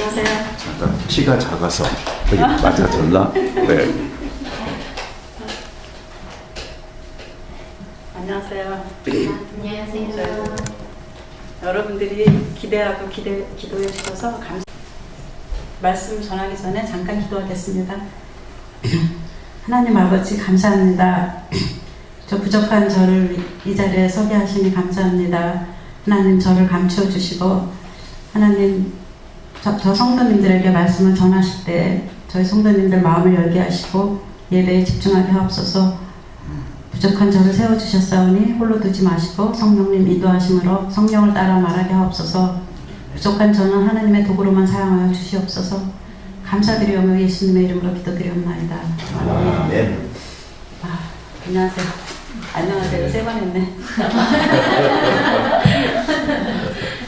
안녕하세요. 잠깐 키가 작아서 여기 맞아졌나? 네. 안녕하세요. 안녕하세요. 여러분들이 기대하고 기도해 주셔서 감사. 말씀 전하기 전에 잠깐 기도하겠습니다. 하나님 아버지 감사합니다. 저 부족한 저를 이 자리에 서게 하시니 감사합니다. 하나님 저를 감추어 주시고 하나님 저 성도님들에게 말씀을 전하실 때 저희 성도님들 마음을 열게 하시고 예배에 집중하게 하옵소서. 부족한 저를 세워주셨사오니 홀로 두지 마시고 성령님 인도하심으로 성령을 따라 말하게 하옵소서. 부족한 저는 하나님의 도구로만 사용하여 주시옵소서. 감사드리오며 예수님의 이름으로 기도드리옵나이다. 아멘. 안녕하세요. 안녕하세요. 세 번 했네.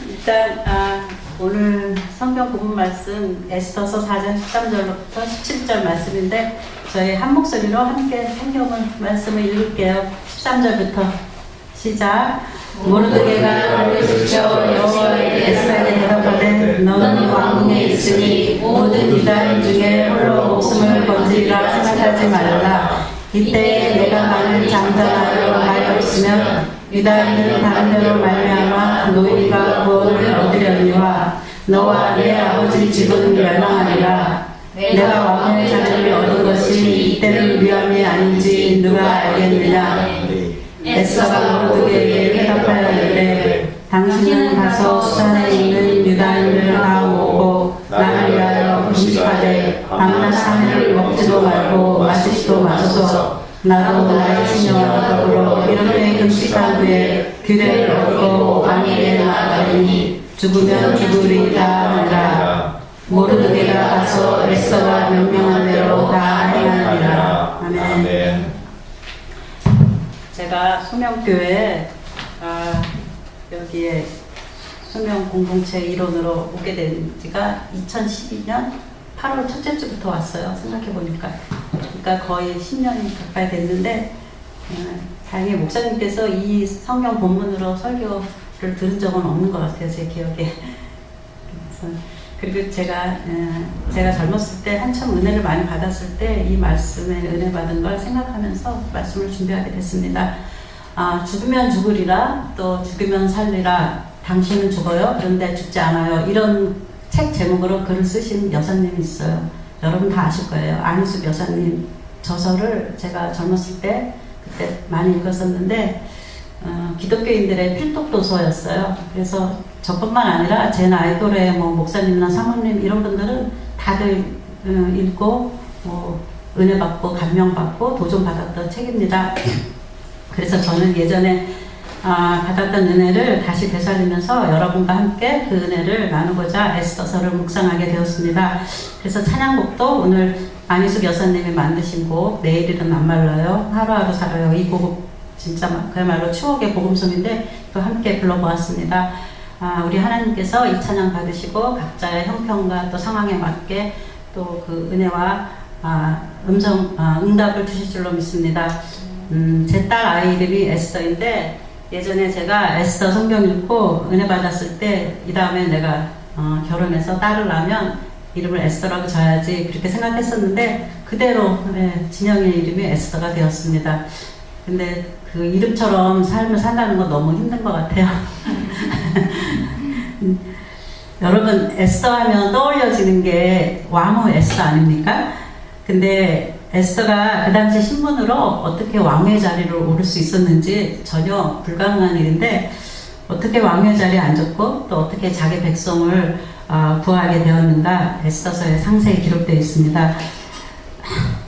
일단 오늘 성경 본문 말씀 에스더서 4장 13절부터 17절 말씀인데 저희 한 목소리로 함께 성경을 말씀을 읽을게요. 13절부터 시작. 모르드게가 알려주시어 여호와의 에스더에게 대답하되 너는 왕궁에 있으니 모든 유다인 중에 홀로 목숨을 건지리라 생각하지 말라. 이때에 내가 만일 장전하여 하였으면 유다인은 다른 데로 말미암아 노임과 구원을 얻으려니와 너와 내 아버지 집은 멸망하리라. 내가 왕의 자리를 얻은 것이 이때는 위험이 아닌지 누가 알겠느냐. 에스더가 모르드게에게 대답하여 이르되 당신은 가서 수산에 있는 유다인들을 다 모으고 나를 위하여 금식하되 밤낮 3일을 먹지도 말고 마시지도 마소서. 나도 나의 신녀와 더불어 이렇게 금식한 후에 규례를 얻고 왕에게 나아가리니 죽으면 죽으리이다 하니라. 모르드게가 가서 에스더가 명령한 대로 다 행하니라. 아멘. 제가 소명교회 여기에 소명 공동체 일원으로 오게 된 지가 2012년 8월 첫째 주부터 왔어요. 생각해보니까. 그러니까 거의 10년이 가까이 됐는데 다행히 목사님께서 이 성경 본문으로 설교를 들은 적은 없는 것 같아요. 제 기억에. 그리고 제가 젊었을 때 한참 은혜를 많이 받았을 때 이 말씀에 은혜 받은 걸 생각하면서 말씀을 준비하게 됐습니다. 죽으면 죽으리라, 또 죽으면 살리라, 당신은 죽어요, 그런데 죽지 않아요. 이런 책 제목으로 글을 쓰신 여사님이 있어요. 여러분 다 아실 거예요. 안희숙 여사님 저서를 제가 젊었을 때 그때 많이 읽었었는데 기독교인들의 필독 도서였어요. 그래서 저뿐만 아니라 제 나이 또래 목사님이나 사모님 이런 분들은 다들 읽고 은혜 받고 감명 받고 도전 받았던 책입니다. 그래서 저는 예전에 받았던 은혜를 다시 되살리면서 여러분과 함께 그 은혜를 나누고자 에스더서를 묵상하게 되었습니다. 그래서 찬양곡도 오늘 안희숙 여사님이 만드신 곡 내일은 안 말라요, 하루하루 살아요, 이 곡 진짜 그야말로 추억의 복음송인데 또 함께 불러보았습니다. 우리 하나님께서 이 찬양 받으시고 각자의 형편과 또 상황에 맞게 또 그 은혜와 응답을 주실 줄로 믿습니다. 제 딸 아이 이름이 에스더인데 예전에 제가 에스더 성경 읽고 은혜 받았을 때 이 다음에 내가 결혼해서 딸을 낳으면 이름을 에스더라고 져야지 그렇게 생각했었는데 그대로 진영의 이름이 에스더가 되었습니다. 근데 그 이름처럼 삶을 산다는 건 너무 힘든 것 같아요. 여러분 에스더 하면 떠올려지는 게 왕후 에스더 아닙니까? 근데 에스더가 그 당시 신분으로 어떻게 왕의 자리를 오를 수 있었는지 전혀 불가능한 일인데 어떻게 왕의 자리에 앉았고 또 어떻게 자기 백성을 구하게 되었는가 에스더서에 상세히 기록되어 있습니다.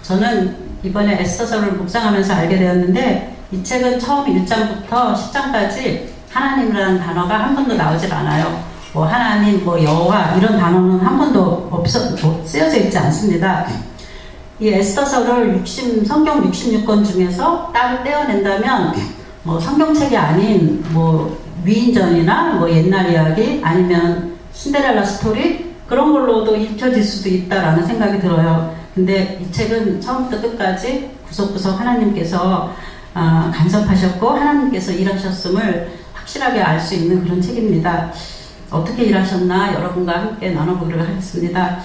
저는 이번에 에스더서를 묵상하면서 알게 되었는데 이 책은 처음 1장부터 10장까지 하나님이라는 단어가 한 번도 나오질 않아요. 하나님, 여호와 이런 단어는 한 번도 쓰여져 있지 않습니다. 이 에스더서를 성경 66권 중에서 따로 떼어낸다면 성경책이 아닌 위인전이나 옛날 이야기 아니면 신데렐라 스토리 그런 걸로도 입혀질 수도 있다라는 생각이 들어요. 근데 이 책은 처음부터 끝까지 구석구석 하나님께서 간섭하셨고 하나님께서 일하셨음을 확실하게 알 수 있는 그런 책입니다. 어떻게 일하셨나 여러분과 함께 나눠보도록 하겠습니다.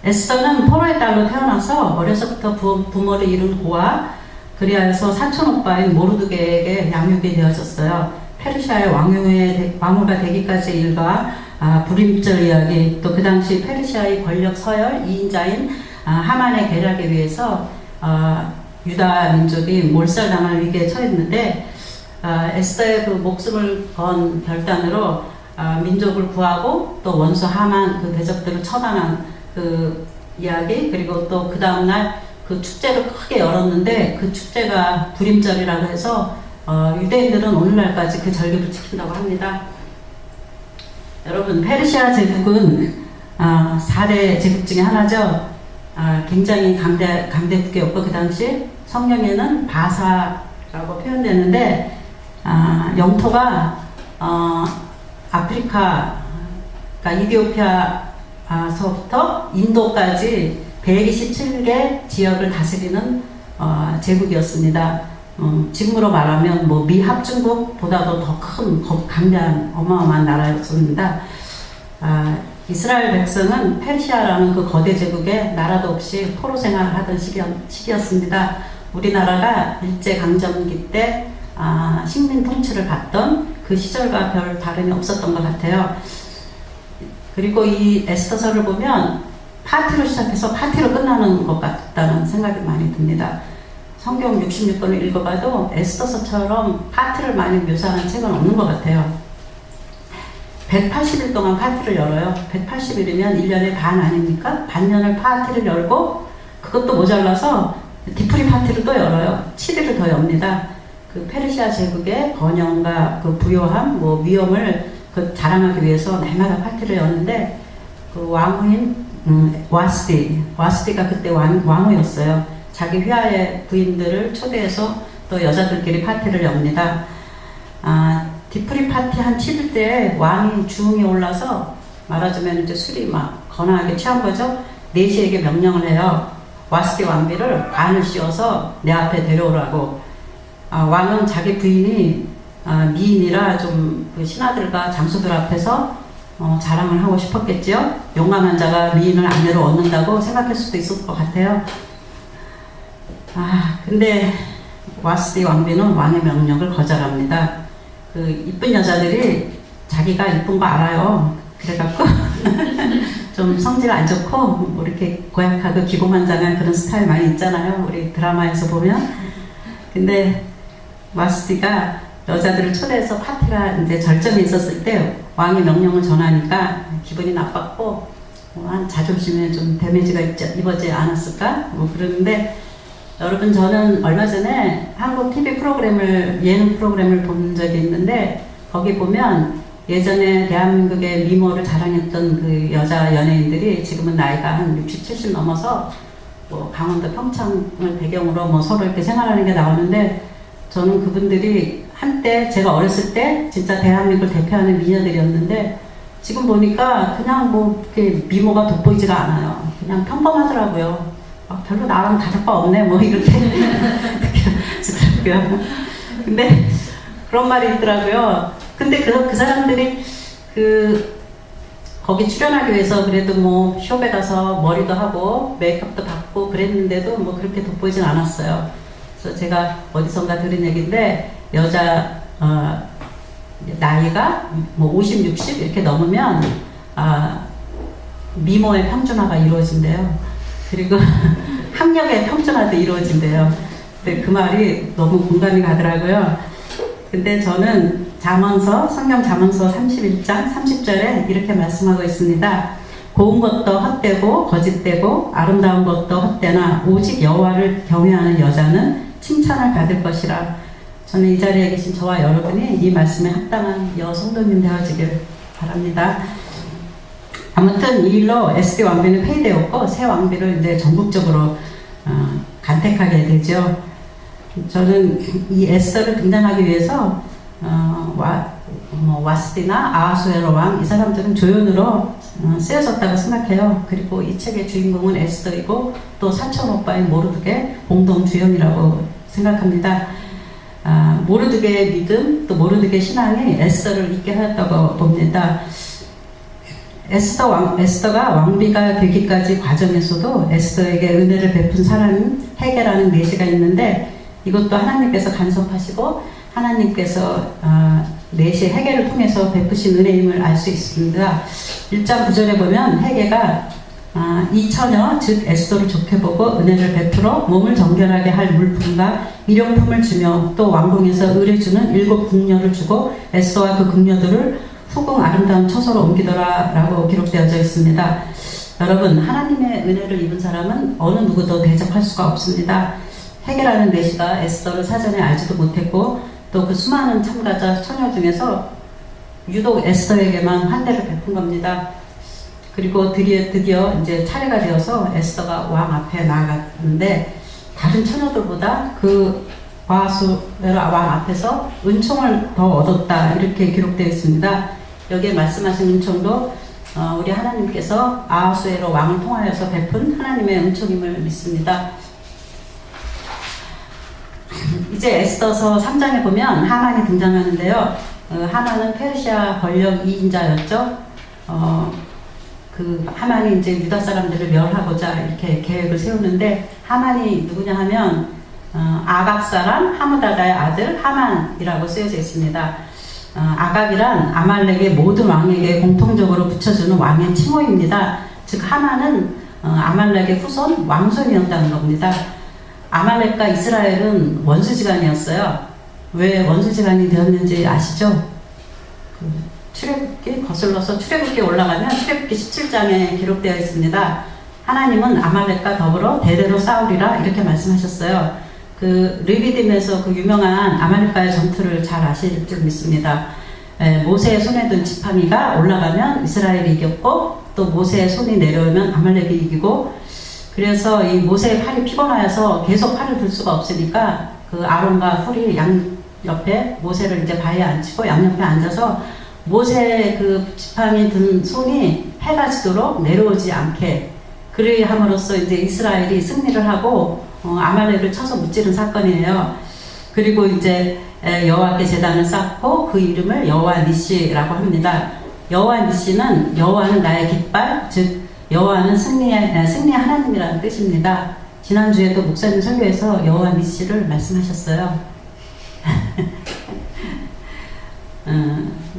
에스더는 포로의 딸로 태어나서 어려서부터 부모를 잃은 고아, 그리하여서 사촌오빠인 모르드게에게 양육이 되어졌어요. 페르시아의 왕후가 되기까지의 일과 불임절 이야기, 또 그 당시 페르시아의 권력 서열 2인자인 하만의 계략에 의해서 유다 민족이 몰살당할 위기에 처했는데 에스더의 그 목숨을 건 결단으로 민족을 구하고 또 원수 하만 그 대적들을 처단한 그 이야기, 그리고 또 그 다음날 그 축제를 크게 열었는데 그 축제가 불임절이라고 해서 유대인들은 오늘날까지 그 절기를 지킨다고 합니다. 여러분, 페르시아 제국은 4대 제국 중에 하나죠. 굉장히 강대국이었고 그 당시 성경에는 바사라고 표현되는데 영토가 아프리카, 그러니까 이디오피아서부터 인도까지 127개 지역을 다스리는 제국이었습니다. 지금으로 말하면 뭐 미합중국보다도 더 큰 강대한 어마어마한 나라였습니다. 이스라엘 백성은 페르시아라는 그 거대 제국에 나라도 없이 포로 생활을 하던 시기였습니다. 우리나라가 일제강점기 때 식민 통치를 받던 그 시절과 별 다름이 없었던 것 같아요. 그리고 이 에스더서를 보면 파티로 시작해서 파티로 끝나는 것 같다는 생각이 많이 듭니다. 성경 66권을 읽어봐도 에스더서처럼 파티를 많이 묘사하는 책은 없는 것 같아요. 180일 동안 파티를 열어요. 180일이면 1년에 반 아닙니까? 반년을 파티를 열고 그것도 모자라서 디프리 파티를 또 열어요. 7일을 더 엽니다. 그 페르시아 제국의 번영과 그 부요함, 뭐 위엄을 그 자랑하기 위해서 날마다 파티를 여는데 그 왕후인 와스디가 그때 왕후였어요. 자기 휘하의 부인들을 초대해서 또 여자들끼리 파티를 엽니다. 디프리 파티 한 7일 때 왕이 주웅에 올라서 말하자면 이제 술이 막 거나하게 취한 거죠. 내시에게 명령을 해요. 와스디 왕비를 관을 씌워서 내 앞에 데려오라고. 왕은 자기 부인이 미인이라 좀 그 신하들과 장수들 앞에서 자랑을 하고 싶었겠죠. 용감한 자가 미인을 아내로 얻는다고 생각할 수도 있을 것 같아요. 근데 와스디 왕비는 왕의 명령을 거절합니다. 그 이쁜 여자들이 자기가 이쁜 거 알아요. 그래갖고 좀 성질 안 좋고 뭐 이렇게 고약하고 기고만장한 그런 스타일 많이 있잖아요. 우리 드라마에서 보면. 근데 와스디가 여자들을 초대해서 파티가 이제 절정에 있었을 때 왕이 명령을 전하니까 기분이 나빴고 한 자존심에 좀 데미지가 입어지 않았을까? 뭐 그러는데 여러분, 저는 얼마 전에 한국 TV 예능 프로그램을 본 적이 있는데 거기 보면 예전에 대한민국의 미모를 자랑했던 그 여자 연예인들이 지금은 나이가 한 60, 70 넘어서 뭐 강원도 평창을 배경으로 뭐 서로 이렇게 생활하는 게 나오는데 저는 그분들이 한때 제가 어렸을 때 진짜 대한민국을 대표하는 미녀들이었는데 지금 보니까 그냥 뭐 이렇게 미모가 돋보이지가 않아요. 그냥 평범하더라고요. 별로 나랑 다를 바 없네 뭐 이렇게 느껴지더라고요. 근데 그런 말이 있더라고요. 근데 그 사람들이 거기 출연하기 위해서 그래도 뭐 숍에 가서 머리도 하고 메이크업도 받고 그랬는데도 뭐 그렇게 돋보이진 않았어요. 그래서 제가 어디선가 들은 얘기인데 여자 나이가 뭐 50, 60 이렇게 넘으면 미모의 평준화가 이루어진대요. 그리고 학력의 평준화도 이루어진대요. 근데 그 말이 너무 공감이 가더라고요. 근데 저는 성경 잠언서 31장 30절에 이렇게 말씀하고 있습니다. 고운 것도 헛되고 거짓되고 아름다운 것도 헛되나 오직 여호와를 경외하는 여자는 칭찬을 받을 것이라. 저는 이 자리에 계신 저와 여러분이 이 말씀에 합당한 여성도님 되어지길 바랍니다. 아무튼 이 일로 에스디 왕비는 폐위되었고 새 왕비를 이제 전국적으로 간택하게 되죠. 저는 이 에스더를 등장하기 위해서 와스디나 아하수에로 왕 이 사람들은 조연으로 쓰여졌다고 생각해요. 그리고 이 책의 주인공은 에스더이고 또 사촌 오빠인 모르드게 공동 주연이라고 생각합니다. 모르드게의 믿음 또 모르드게 신앙이 에스더를 있게 하였다고 봅니다. 에스더가 왕비가 되기까지 과정에서도 에스더에게 은혜를 베푼 사람인 헤게라는 내시가 있는데, 이것도 하나님께서 간섭하시고 하나님께서 내시 헤게를 통해서 베푸신 은혜임을 알 수 있습니다. 1장 9절에 보면 헤게가 이 처녀 즉 에스더를 좋게 보고 은혜를 베풀어 몸을 정결하게 할 물품과 일용품을 주며 또 왕궁에서 의뢰주는 7 궁녀를 주고 에스더와 그 궁녀들을 후궁 아름다운 처소로 옮기더라 라고 기록되어져 있습니다. 여러분, 하나님의 은혜를 입은 사람은 어느 누구도 대적할 수가 없습니다. 헤게라는 내시가 에스더를 사전에 알지도 못했고 또 그 수많은 참가자 처녀 중에서 유독 에스더에게만 환대를 베푼 겁니다. 그리고 드디어 이제 차례가 되어서 에스더가 왕 앞에 나아갔는데, 다른 처녀들보다 그 아하수에로 왕 앞에서 은총을 더 얻었다, 이렇게 기록되어 있습니다. 여기에 말씀하신 은총도 우리 하나님께서 아하수에로 왕을 통하여서 베푼 하나님의 은총임을 믿습니다. 이제 에스더서 3장에 보면 하만이 등장하는데요. 하만은 페르시아 권력 2인자였죠. 그 하만이 이제 유다 사람들을 멸하고자 이렇게 계획을 세우는데, 하만이 누구냐 하면 아각 사람 하무다다의 아들 하만이라고 쓰여져 있습니다. 아각이란 아말렉의 모든 왕에게 공통적으로 붙여주는 왕의 칭호입니다. 즉 하만은 아말렉의 후손 왕손이었다는 겁니다. 아말렉과 이스라엘은 원수지간이었어요. 왜 원수지간이 되었는지 아시죠? 출애굽기 거슬러서 출애굽기에 올라가면 출애굽기 17장에 기록되어 있습니다. 하나님은 아말렉과 더불어 대대로 싸우리라, 이렇게 말씀하셨어요. 그 르비딤에서 그 유명한 아말렉과의 전투를 잘 아실 줄 믿습니다. 모세의 손에 든 지팡이가 올라가면 이스라엘이 이겼고, 또 모세의 손이 내려오면 아말렉이 이기고, 그래서 이 모세의 팔이 피곤하여서 계속 팔을 들 수가 없으니까 그 아론과 훌이 양 옆에 모세를 이제 바위에 앉히고 양옆에 앉아서 모세의 그 지팡이 든 손이 해가 지도록 내려오지 않게 그리함으로써 이제 이스라엘이 승리를 하고 아말렉을 쳐서 무찌른 사건이에요. 그리고 이제 여호와께 제단을 쌓고 그 이름을 여호와 니시라고 합니다. 여호와 니시는 여호와는 나의 깃발, 즉 여호와는 승리의 하나님이라는 뜻입니다. 지난주에도 목사님 설교에서 여호와 니시를 말씀하셨어요.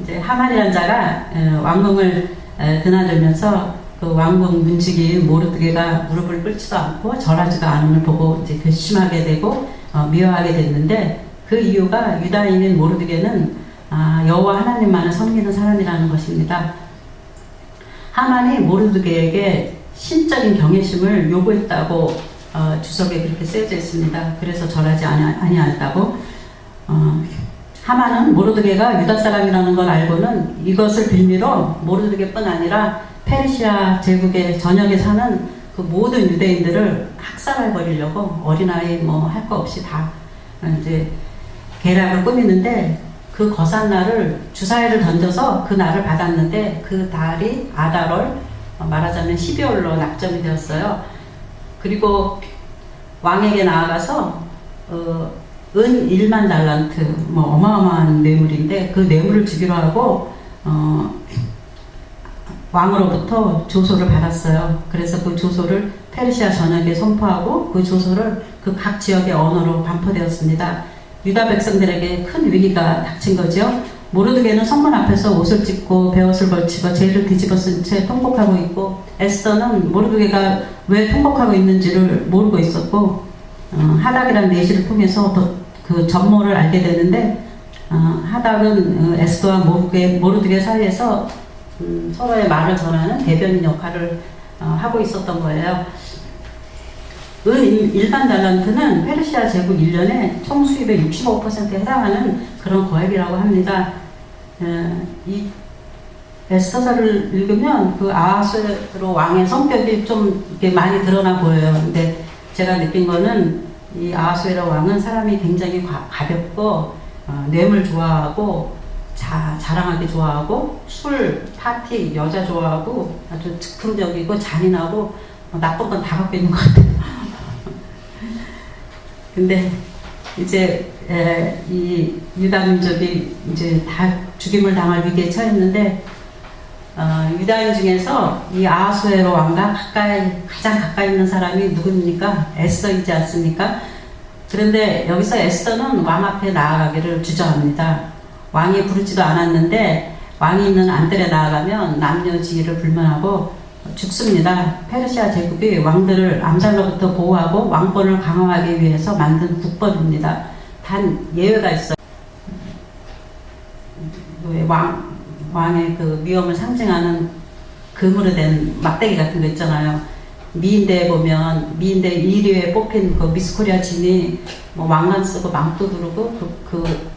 이제 하만이라는 자가 왕궁을 드나들면서 그 왕궁 문지기인 모르드게가 무릎을 꿇지도 않고 절하지도 않음을 보고 이제 결심하게 되고 미워하게 됐는데, 그 이유가 유다인인 모르드게는 여호와 하나님만을 섬기는 사람이라는 것입니다. 하만이 모르드게에게 신적인 경외심을 요구했다고 주석에 그렇게 쓰여져 있습니다. 그래서 절하지 아니하였다고. 하만은 모르드게가 유다 사람이라는 걸 알고는 이것을 빌미로 모르드게뿐 아니라 페르시아 제국의 전역에 사는 그 모든 유대인들을 학살해 버리려고 어린아이 뭐 할 거 없이 다 이제 계략을 꾸미는데, 그 거산 날을 주사위를 던져서 그 날을 받았는데, 그 달이 아달월, 말하자면 12월로 낙점이 되었어요. 그리고 왕에게 나아가서 은 1만 달란트, 뭐 어마어마한 뇌물인데 그 뇌물을 주기로 하고 왕으로부터 조소를 받았어요. 그래서 그 조소를 페르시아 전역에 선포하고 그 조소를 그 각 지역의 언어로 반포되었습니다. 유다 백성들에게 큰 위기가 닥친 거죠. 모르드게는 성문 앞에서 옷을 찢고 베옷을 걸치고 죄를 뒤집어 쓴 채 통곡하고 있고, 에스더는 모르드게가 왜 통곡하고 있는지를 모르고 있었고, 하닥이라는 내시를 통해서 그 전모를 알게 되는데, 하닥은 에스더와 모르드게 사이에서 서로의 말을 전하는 대변인 역할을 하고 있었던 거예요. 일반 달란트는 페르시아 제국 1년에 총 수입의 65%에 해당하는 그런 거액이라고 합니다. 이 에스더서를 읽으면 그 아하수에로 왕의 성격이 좀 이렇게 많이 드러나 보여요. 근데 제가 느낀 거는 이 아하수에로 왕은 사람이 굉장히 가볍고 뇌물 좋아하고 자랑하기 좋아하고 술, 파티, 여자 좋아하고 아주 즉흥적이고 잔인하고 나쁜 건 다 갖고 있는 것 같아요. 근데 이제 이 유다 민족이 이제 다 죽임을 당할 위기에 처했는데, 유다인 중에서 이 아하수에로 왕과 가장 가까이 있는 사람이 누굽니까? 에스더이지 않습니까? 그런데 여기서 에스더는 왕 앞에 나아가기를 주저합니다. 왕이 부르지도 않았는데 왕이 있는 안뜰에 나아가면 남녀 지위를 불문하고 죽습니다. 페르시아 제국이 왕들을 암살로부터 보호하고 왕권을 강화하기 위해서 만든 국법입니다. 단 예외가 있어요. 왕의 그 위엄을 상징하는 금으로 된 막대기 같은 거 있잖아요. 미인대에 보면 미인대 1위에 뽑힌 그 미스코리아 진이 뭐 왕관 쓰고 망토 두르고 그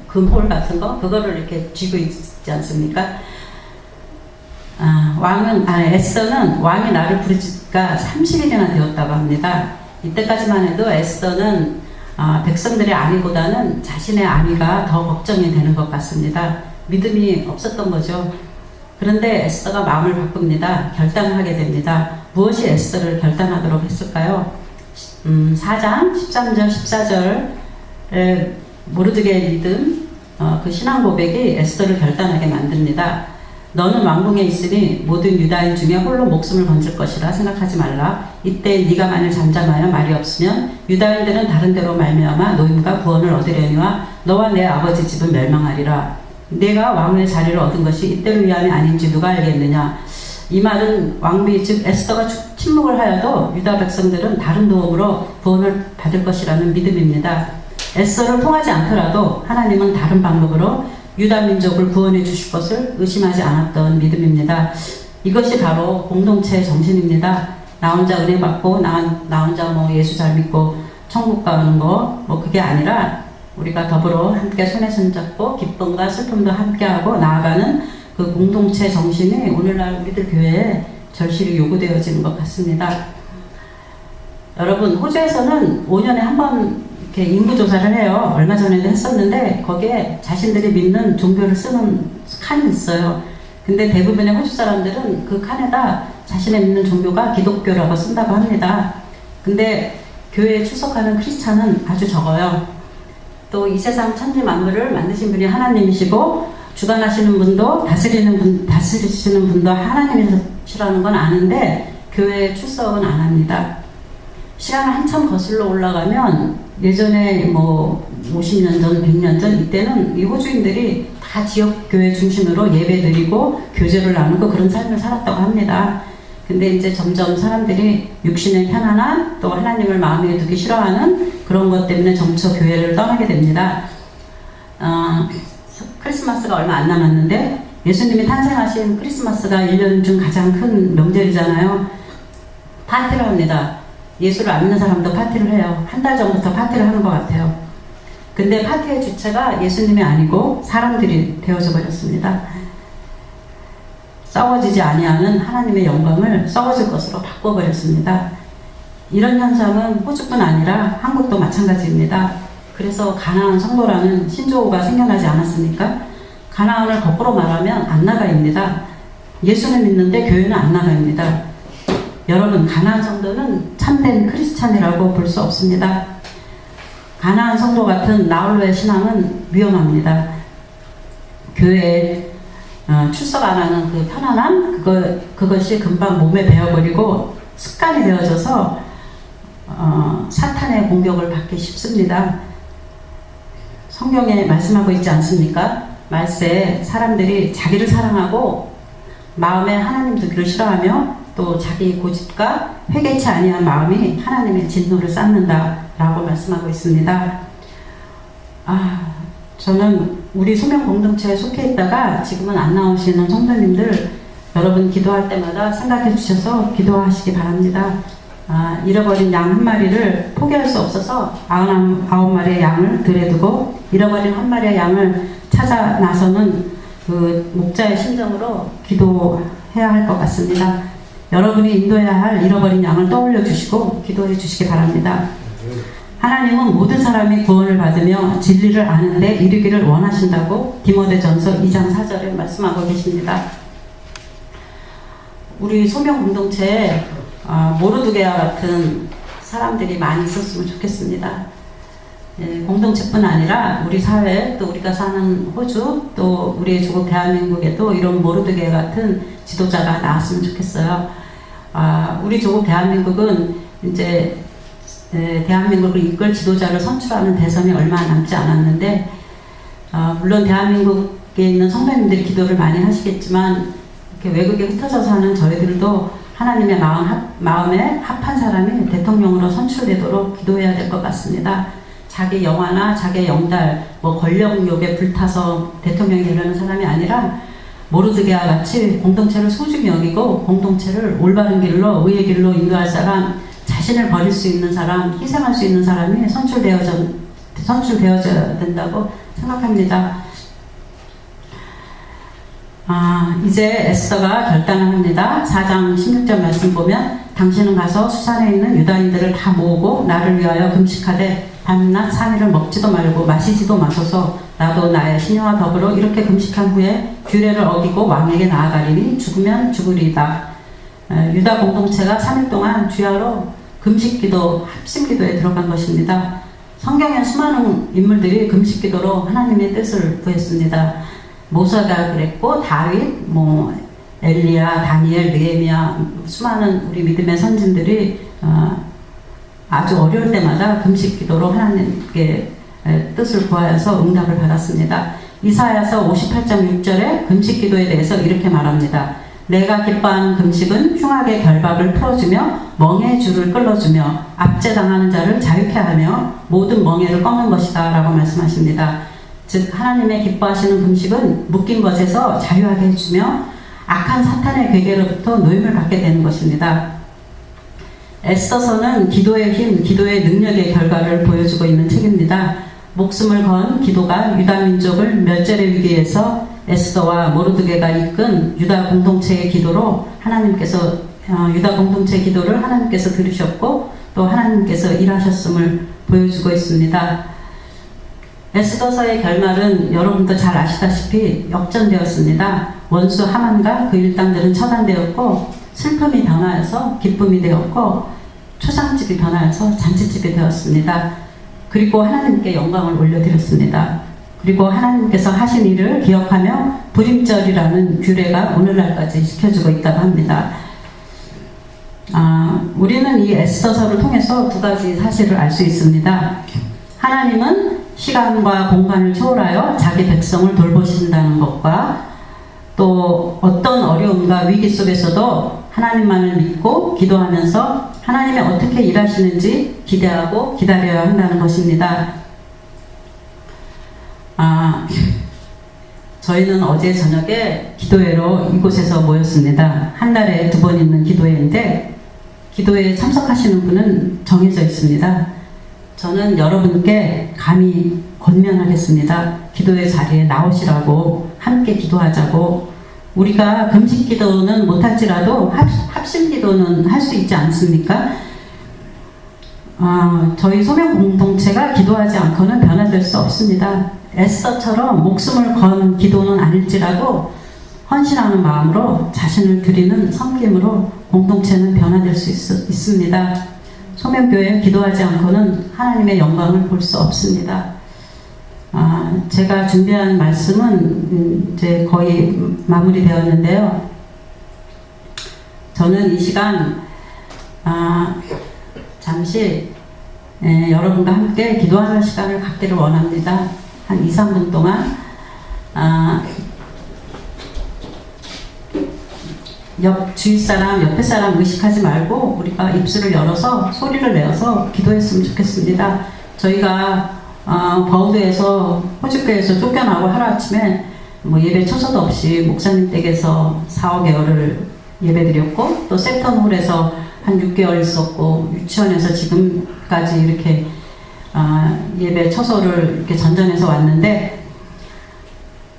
금홀 같은 거 그거를 이렇게 쥐고 있지 않습니까? 에스더는 왕이 나를 부른 지가 30일이나 되었다고 합니다. 이때까지만 해도 에스더는 백성들의 안위보다는 자신의 안위가 더 걱정이 되는 것 같습니다. 믿음이 없었던 거죠. 그런데 에스더가 마음을 바꿉니다. 결단을 하게 됩니다. 무엇이 에스더를 결단하도록 했을까요? 4장 13절 14절의 모르드게의 믿음, 그 신앙 고백이 에스더를 결단하게 만듭니다. 너는 왕궁에 있으니 모든 유다인 중에 홀로 목숨을 건질 것이라 생각하지 말라. 이때 네가 만일 잠잠하여 말이 없으면 유다인들은 다른 데로 말미암아 노임과 구원을 얻으려니와 너와 내 아버지 집은 멸망하리라. 내가 왕의 자리를 얻은 것이 이때를 위함이 아닌지 누가 알겠느냐. 이 말은 왕비 즉 에스더가 침묵을 하여도 유다 백성들은 다른 도움으로 구원을 받을 것이라는 믿음입니다. 에스더를 통하지 않더라도 하나님은 다른 방법으로 유다 민족을 구원해 주실 것을 의심하지 않았던 믿음입니다. 이것이 바로 공동체의 정신입니다. 나 혼자 은혜 받고 나 혼자 뭐 예수 잘 믿고 천국 가는 거 뭐 그게 아니라 우리가 더불어 함께 손에 손잡고 기쁨과 슬픔도 함께하고 나아가는 그 공동체 정신이 오늘날 우리들 교회에 절실히 요구되어지는 것 같습니다. 여러분, 호주에서는 5년에 한 번 이렇게 인구조사를 해요. 얼마 전에도 했었는데 거기에 자신들이 믿는 종교를 쓰는 칸이 있어요. 근데 대부분의 호주 사람들은 그 칸에다 자신의 믿는 종교가 기독교라고 쓴다고 합니다. 근데 교회에 출석하는 크리스찬은 아주 적어요. 또 이 세상 천지 만물을 만드신 분이 하나님이시고 주관하시는 분도 다스리시는 분도 하나님이시라는 건 아는데 교회에 출석은 안 합니다. 시간을 한참 거슬러 올라가면 예전에 뭐 50년 전, 100년 전 이때는 이 호주인들이 다 지역교회 중심으로 예배 드리고 교제를 나누고 그런 삶을 살았다고 합니다. 근데 이제 점점 사람들이 육신의 편안함 또 하나님을 마음에 두기 싫어하는 그런 것 때문에 점차 교회를 떠나게 됩니다. 크리스마스가 얼마 안 남았는데 예수님이 탄생하신 크리스마스가 1년 중 가장 큰 명절이잖아요. 파티를 합니다. 예수를 안 믿는 사람도 파티를 해요. 한 달 전부터 파티를 하는 것 같아요. 근데 파티의 주체가 예수님이 아니고 사람들이 되어져 버렸습니다. 썩어지지 아니하는 하나님의 영광을 썩어질 것으로 바꿔버렸습니다. 이런 현상은 호주뿐 아니라 한국도 마찬가지입니다. 그래서 가나안 성도라는 신조어가 생겨나지 않았습니까? 가나안을 거꾸로 말하면 안 나가입니다. 예수는 믿는데 교회는 안 나가입니다. 여러분, 가나안 성도는 참된 크리스찬이라고 볼 수 없습니다. 가나안 성도 같은 나홀로의 신앙은 위험합니다. 교회에 출석 안 하는 그 편안함, 그것이 금방 몸에 배어버리고 습관이 되어져서 사탄의 공격을 받기 쉽습니다. 성경에 말씀하고 있지 않습니까? 말세에 사람들이 자기를 사랑하고 마음에 하나님 두기를 싫어하며 또 자기 고집과 회개치 아니한 마음이 하나님의 진노를 쌓는다라고 말씀하고 있습니다. 저는 우리 소명 공동체에 속해 있다가 지금은 안 나오시는 성도님들 여러분 기도할 때마다 생각해 주셔서 기도하시기 바랍니다. 잃어버린 양 한 마리를 포기할 수 없어서 99마리의 양을 들에 두고 잃어버린 한 마리의 양을 찾아 나서는 그 목자의 심정으로 기도해야 할 것 같습니다. 여러분이 인도해야 할 잃어버린 양을 떠올려 주시고 기도해 주시기 바랍니다. 하나님은 모든 사람이 구원을 받으며 진리를 아는데 이르기를 원하신다고 디모데전서 2장 4절에 말씀하고 계십니다. 우리 소명 공동체에 모르드게와 같은 사람들이 많이 있었으면 좋겠습니다. 공동체뿐 아니라 우리 사회, 또 우리가 사는 호주, 또 우리의 조국 대한민국에도 이런 모르드게 같은 지도자가 나왔으면 좋겠어요. 우리 조국 대한민국은 이제 대한민국을 이끌 지도자를 선출하는 대선이 얼마 남지 않았는데, 물론 대한민국에 있는 성도님들이 기도를 많이 하시겠지만, 이렇게 외국에 흩어져 사는 저희들도 하나님의 마음에 합한 사람이 대통령으로 선출되도록 기도해야 될 것 같습니다. 자기 영화나 자기 영달, 권력욕에 불타서 대통령이 되려는 사람이 아니라 모르드게와 같이 공동체를 소중히 여기고 공동체를 올바른 길로, 의의 길로 인도할 사람, 자신을 버릴 수 있는 사람, 희생할 수 있는 사람이 선출되어져야 된다고 생각합니다. 이제 에스더가 결단을 합니다. 4장 16절 말씀 보면, 당신은 가서 수산에 있는 유다인들을 다 모으고 나를 위하여 금식하되 밤낮 3일을 먹지도 말고 마시지도 마소서. 나도 나의 시녀와 더불어 이렇게 금식한 후에 규례를 어기고 왕에게 나아가리니 죽으면 죽으리이다. 유다 공동체가 3일 동안 주야로 금식기도, 합심기도에 들어간 것입니다. 성경에 수많은 인물들이 금식기도로 하나님의 뜻을 구했습니다. 모세가 그랬고, 다윗, 엘리야, 다니엘, 느헤미야, 수많은 우리 믿음의 선진들이 아주 어려울 때마다 금식기도로 하나님께 뜻을 구하여서 응답을 받았습니다. 이사야서 58장 6절에 금식기도에 대해서 이렇게 말합니다. 내가 기뻐하는 금식은 흉악의 결박을 풀어주며 멍의 줄을 끌어주며 압제당하는 자를 자유케 하며 모든 멍에를 꺾는 것이다 라고 말씀하십니다. 즉 하나님의 기뻐하시는 금식은 묶인 것에서 자유하게 해주며 악한 사탄의 괴계로부터 노임을 받게 되는 것입니다. 에스더서는 기도의 힘, 기도의 능력의 결과를 보여주고 있는 책입니다. 목숨을 건 기도가 유다 민족을 멸절의 위기에서 에스더와 모르드게가 이끈 유다 공동체의 기도로 하나님께서 유다 공동체의 기도를 하나님께서 들으셨고 또 하나님께서 일하셨음을 보여주고 있습니다. 에스더서의 결말은 여러분도 잘 아시다시피 역전되었습니다. 원수 하만과 그 일당들은 처단되었고 슬픔이 변화해서 기쁨이 되었고 초상집이 변화해서 잔치집이 되었습니다. 그리고 하나님께 영광을 올려드렸습니다. 그리고 하나님께서 하신 일을 기억하며 불임절이라는 규례가 오늘날까지 지켜지고 있다고 합니다. 우리는 이 에스더서를 통해서 두 가지 사실을 알 수 있습니다. 하나님은 시간과 공간을 초월하여 자기 백성을 돌보신다는 것과 또 어떤 어려움과 위기 속에서도 하나님만을 믿고 기도하면서 하나님이 어떻게 일하시는지 기대하고 기다려야 한다는 것입니다. 저희는 어제 저녁에 기도회로 이곳에서 모였습니다. 한 달에 2번 있는 기도회인데 기도회에 참석하시는 분은 정해져 있습니다. 저는 여러분께 감히 권면하겠습니다. 기도회 자리에 나오시라고, 함께 기도하자고. 우리가 금식 기도는 못할지라도 합심 기도는 할 수 있지 않습니까? 저희 소명 공동체가 기도하지 않고는 변화될 수 없습니다. 에스더처럼 목숨을 건 기도는 아닐지라도 헌신하는 마음으로 자신을 드리는 섬김으로 공동체는 변화될 수 있습니다. 소명교회 기도하지 않고는 하나님의 영광을 볼 수 없습니다. 제가 준비한 말씀은 이제 거의 마무리되었는데요. 저는 이 시간 잠시 여러분과 함께 기도하는 시간을 갖기를 원합니다. 한 2, 3분 동안 주위 사람, 옆에 사람 의식하지 말고 우리가 입술을 열어서 소리를 내어서 기도했으면 좋겠습니다. 저희가 버우드에서 호주교회에서 쫓겨나고 하루아침에 예배 처소도 없이 목사님 댁에서 4, 5개월을 예배드렸고 또 세턴홀에서 한 6개월 있었고 유치원에서 지금까지 이렇게 예배 처소를 이렇게 전전해서 왔는데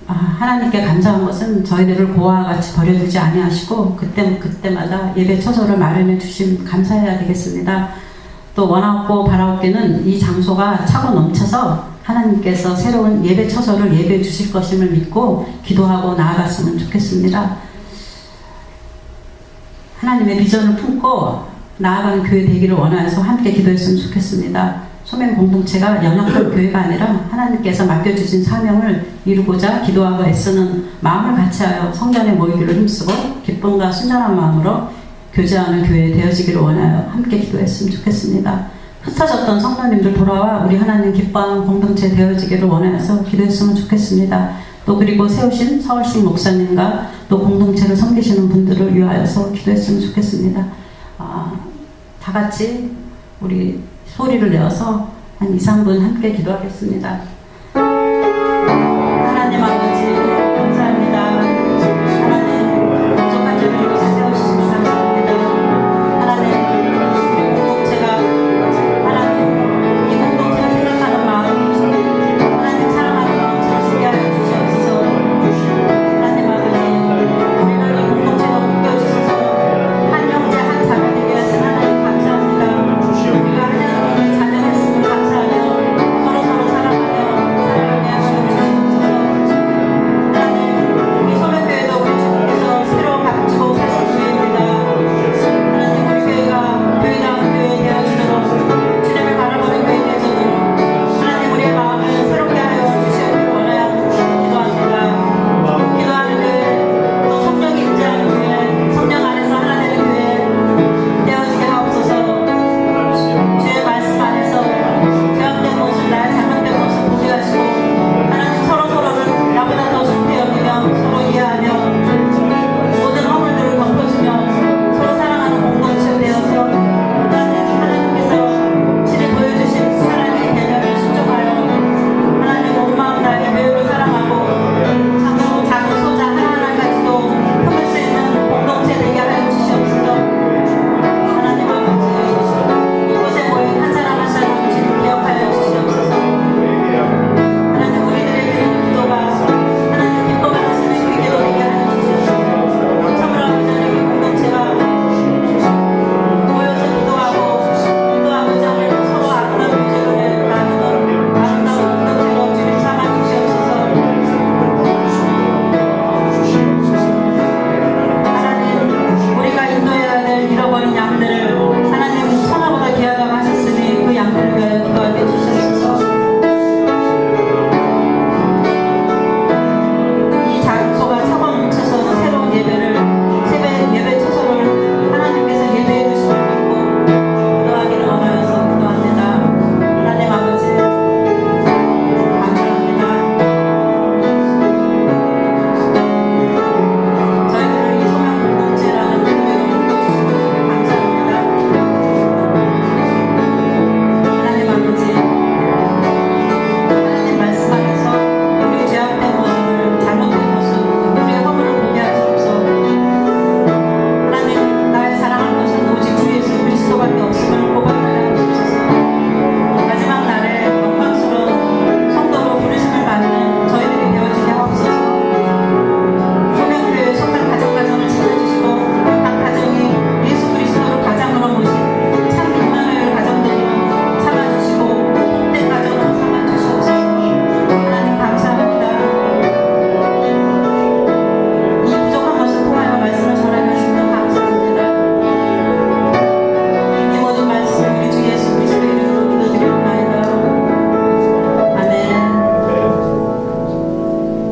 하나님께 감사한 것은 저희들을 고아와 같이 버려두지 아니하시고 그때마다 예배 처소를 마련해 주심 감사해야 되겠습니다. 또 원하옵고 바라옵기는 이 장소가 차고 넘쳐서 하나님께서 새로운 예배 처소를 예배해 주실 것임을 믿고 기도하고 나아갔으면 좋겠습니다. 하나님의 비전을 품고 나아가는 교회 되기를 원하여서 함께 기도했으면 좋겠습니다. 소명 공동체가 연합한 교회가 아니라 하나님께서 맡겨주신 사명을 이루고자 기도하고 애쓰는 마음을 같이하여 성전에 모이기를 힘쓰고 기쁨과 순전한 마음으로 교제하는 교회 되어지기를 원하여 함께 기도했으면 좋겠습니다. 흩어졌던 성도님들 돌아와 우리 하나님 기뻐하는 공동체 되어지기를 원하여서 기도했으면 좋겠습니다. 또 그리고 세우신 서울식 목사님과 또 공동체를 섬기시는 분들을 위하여서 기도했으면 좋겠습니다. 다 같이 우리 소리를 내어서 한 2, 3분 함께 기도하겠습니다.